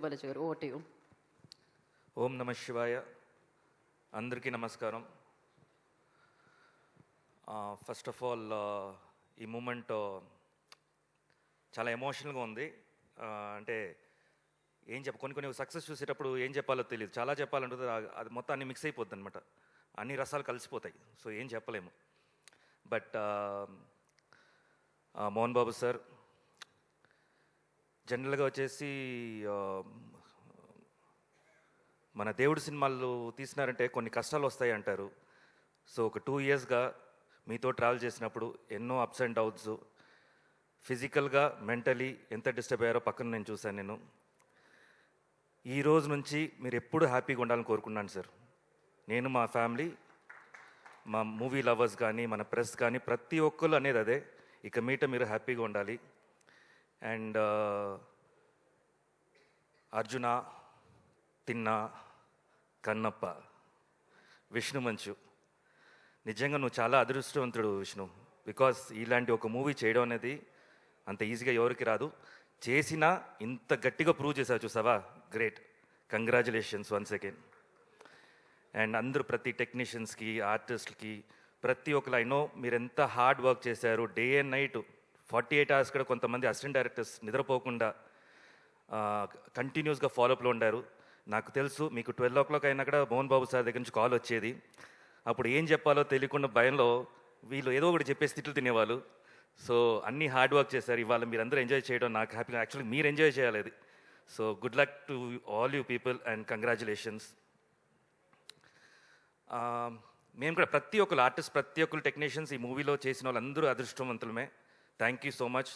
బాలాజీ గారు, over to you. ఓం నమ శివాయ. అందరికీ నమస్కారం. ఫస్ట్ ఆఫ్ ఆల్ ఈ మూమెంట్ చాలా ఎమోషనల్గా ఉంది. అంటే కొన్ని సక్సెస్ చూసేటప్పుడు ఏం చెప్పాలో తెలియదు. చాలా చెప్పాలంటుంది, అది మొత్తం అన్ని మిక్స్ అయిపోద్ది అనమాట. అన్ని రసాలు కలిసిపోతాయి. సో ఏం చెప్పలేము. బట్ మోహన్ బాబు సార్ జనరల్గా వచ్చేసి మన దేవుడి సినిమాలు తీసినారంటే కొన్ని కష్టాలు వస్తాయి అంటారు. సో ఒక 2 yearsగా మీతో ట్రావెల్ చేసినప్పుడు ఎన్నో అప్స్ అండ్ డౌన్స్, ఫిజికల్గా మెంటలీ ఎంత డిస్టర్బ్ అయ్యారో పక్కన నేను చూశాను. నేను ఈ రోజు నుంచి మీరు ఎప్పుడు హ్యాపీగా ఉండాలని కోరుకున్నాను సార్. నేను, మా ఫ్యామిలీ, మా మూవీ లవర్స్ కానీ, మన ప్రెస్ కానీ, ప్రతి ఒక్కరు అనేది అదే. ఇక మీట మీరు హ్యాపీగా ఉండాలి. అండ్ అర్జున, తిన్న, కన్నప్ప, విష్ణు మంచు, నిజంగా నువ్వు చాలా అదృష్టవంతుడు విష్ణు. బికాస్ ఇలాంటి ఒక మూవీ చేయడం అనేది అంత ఈజీగా ఎవరికి రాదు. చేసినా ఇంత గట్టిగా ప్రూవ్ చేసావు చూసావా, great. Congratulations once again. And అందరూ ప్రతి టెక్నీషియన్స్కి, ఆర్టిస్ట్కి, ప్రతి ఒక్కరు ఐ నో మీరు ఎంత హార్డ్ వర్క్ చేశారు. డే అండ్ నైట్ 48 hours కూడా కొంతమంది అసిస్టెంట్ డైరెక్టర్స్ నిద్రపోకుండా కంటిన్యూస్గా ఫాలోఅప్లో ఉండారు. నాకు తెలుసు మీకు 12 o'clock అయినా కూడా మోహన్ బాబు సార్ దగ్గర నుంచి కాల్ వచ్చేది. అప్పుడు ఏం చెప్పాలో తెలియకుండా భయంలో వీళ్ళు ఏదో ఒకటి చెప్పేసి తిట్లు తినేవాళ్ళు. సో అన్నీ హార్డ్ వర్క్ చేశారు. ఇవాళ మీరు అందరూ ఎంజాయ్ చేయడం నాకు హ్యాపీగా. యాక్చువల్లీ మీరు ఎంజాయ్ చేయాలి అది. So good luck to all you people and congratulations. మేము కూడా ప్రతి ఒక్కరు ఆర్టిస్ట్, ప్రతి ఒక్కరు టెక్నీషియన్స్ ఈ మూవీలో చేసిన వాళ్ళందరూ అదృష్టవంతులమే. Thank you so much.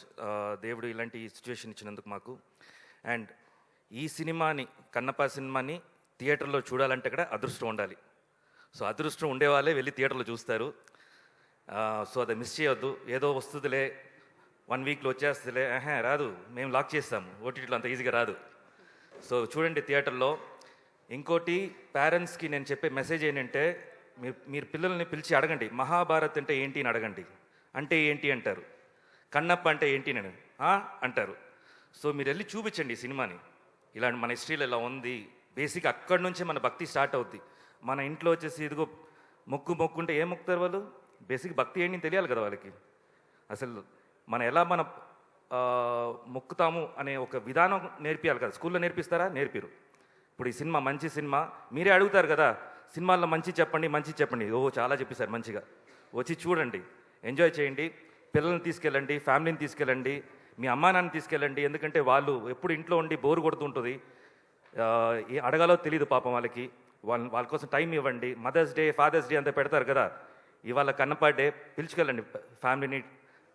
దేవుడు ఇలాంటి సిచ్యువేషన్ ఇచ్చినందుకు మాకు. అండ్ ఈ సినిమాని, కన్నప్ప సినిమాని థియేటర్లో చూడాలంటే కూడా అదృష్టం ఉండాలి. సో అదృష్టం ఉండేవాళ్ళే వెళ్ళి థియేటర్లో చూస్తారు. సో అది మిస్ చేయొద్దు. ఏదో వస్తుందిలే, 1 weekలో వచ్చేస్తుందిలే, రాదు, మేము లాక్ చేస్తాము, ఓటీటీలో అంత ఈజీగా రాదు. సో చూడండి థియేటర్లో. ఇంకోటి పేరెంట్స్కి నేను చెప్పే మెసేజ్ ఏంటంటే, మీరు పిల్లల్ని పిలిచి అడగండి, మహాభారత్ అంటే ఏంటి అని అడగండి. అంటే ఏంటి అంటారు, కన్నప్ప అంటే ఏంటి నేను అంటారు. సో మీరు వెళ్ళి చూపించండి ఈ సినిమాని. ఇలాంటి మన హిస్టరీలో ఇలా ఉంది. బేసిక్ అక్కడి నుంచే మన భక్తి స్టార్ట్ అవుద్ది. మన ఇంట్లో వచ్చేసి ఇదిగో మొక్కుంటే ఏం మొక్కుతారు వాళ్ళు? బేసిక్ భక్తి ఏంటి తెలియాలి కదా వాళ్ళకి. అసలు ఎలా మొక్కుతాము అనే ఒక విధానం నేర్పియాలి కదా. స్కూల్లో నేర్పిస్తారా? నేర్పిరు. ఇప్పుడు ఈ సినిమా మంచి సినిమా, మీరే అడుగుతారు కదా, సినిమాల్లో మంచి చెప్పండి. చాలా చెప్పేశారు మంచిగా. వచ్చి చూడండి, ఎంజాయ్ చేయండి. పిల్లల్ని తీసుకెళ్ళండి, ఫ్యామిలీని తీసుకెళ్ళండి, మీ అమ్మా నాన్న తీసుకెళ్ళండి. ఎందుకంటే వాళ్ళు ఎప్పుడు ఇంట్లో ఉండి బోరు కొడుతుంటుంది. అడగాలో తెలియదు పాపం వాళ్ళకి. వాళ్ళ కోసం టైం ఇవ్వండి. మదర్స్ డే, ఫాదర్స్ డే అంతా పెడతారు కదా, ఇవాళ కన్నప్ప డే, పిలుచుకెళ్ళండి ఫ్యామిలీని,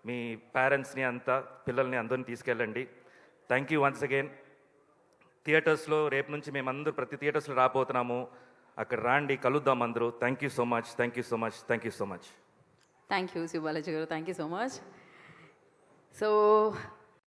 మీ పేరెంట్స్ని అంతా, పిల్లల్ని అందరిని తీసుకెళ్ళండి. Thank you once again. థియేటర్స్లో రేపు నుంచి మేమందరూ ప్రతి థియేటర్స్లో రాబోతున్నాము. అక్కడ రాండి, కలుద్దాం అందరూ. Thank you so much. Thank you so much. Thank you so much. Thank you Shiva Balaji గారు, thank you so much. So